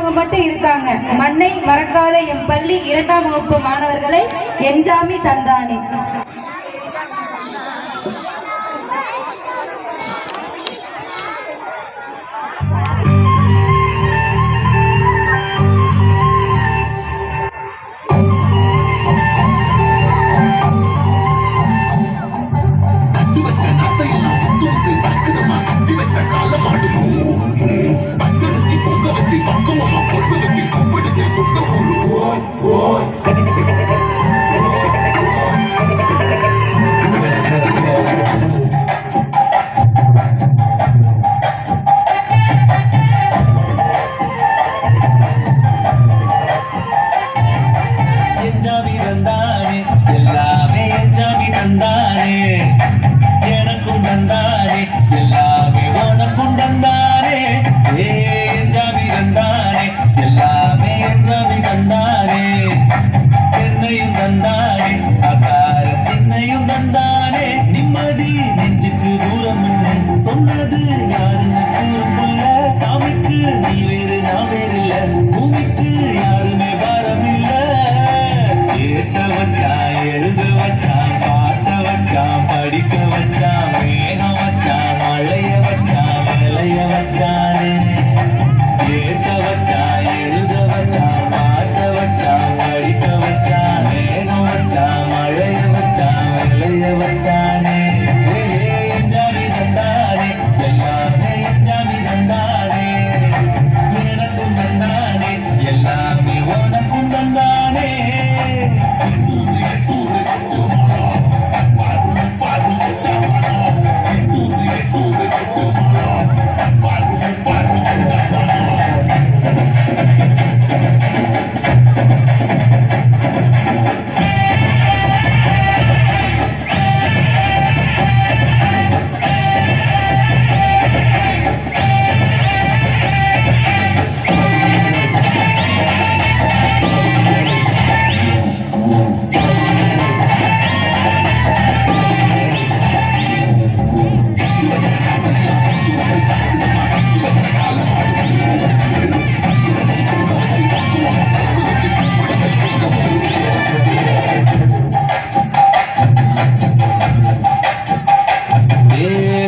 அவங்க மட்டும் இருக்காங்க. மண்ணை மறக்காத என் பள்ளி 2ஆம் வகுப்பு மாணவர்களை என்ஜாமி தந்தானே. எனக்கும் தந்தானே எல்லாமே உனக்கும் தந்தானே. என்ஜாமி தந்தானே எல்லாமே என்ஜாமி தந்தானே. என்னையும் தந்தானே அக்கார திண்ணையும் தந்தானே. நிம்மதி நெஞ்சுக்கு தூரம் சொன்னது யாருன்னு கூறுக்குள்ள. சாமிக்கு நீ வேறு நான் வேறு இல்ல, பூமிக்கு யாருமே பாரம் இல்ல. கேட்ட வச்சான் எழுத வச்சான் பாட்ட வச்சான் படிக்க வச்சான் மேகம் வச்சான் மழைய வச்சான் விளைய வச்சானே. கேட்ட வச்சான் எழுத வச்சான் பாட்ட வச்சான் படிக்க வச்சான் மேகம் வச்சான் மழைய வச்சான் விளைய வச்சானே. என்ஜாமி தந்தானே எல்லாமே என்ஜாமி தந்தானே. எனக்கும் தந்தானே எல்லாமே உனக்கும் தந்தானே.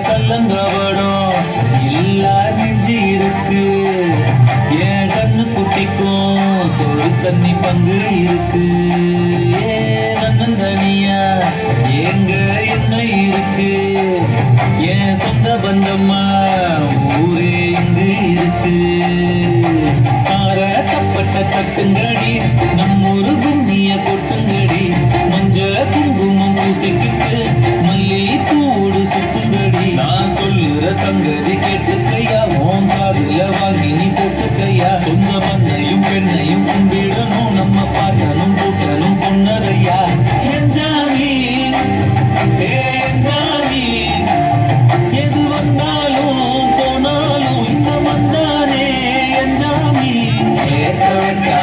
கல்லங்கவடம் இல்லா நெஞ்சு இருக்கு. என் கண்ணு குட்டிக்கும் சோறு தண்ணி பங்கு இருக்கு. ஏன் தனியா எங்க என்ன இருக்கு. என் சொந்த பந்தம்மா ஊரே இங்கு இருக்கு. ஆற தப்பட்ட தட்டுங்கடி நம்மொரு கும்மிய கொட்டுங்கடி. மஞ்ச குங்குமம் பூசிக்கிட்டு மல்லி பூடு சுத்துங்கடி. நான் சொல்லுற சங்கதி கேட்டுக்கையா, உன் காதுல வாங்கி நீ போட்டுக்கையா. சொந்த மண்ணையும் பெண்ணையும் கும்பிடணும், நம்ம பாட்டனும் கூட்டனும் சொன்னதையா. என்ஜாமி என்ஜாமி எது வந்தாலும் போனாலும் இந்த மந்தானே என்ஜாமி. ஏற்ற வச்சா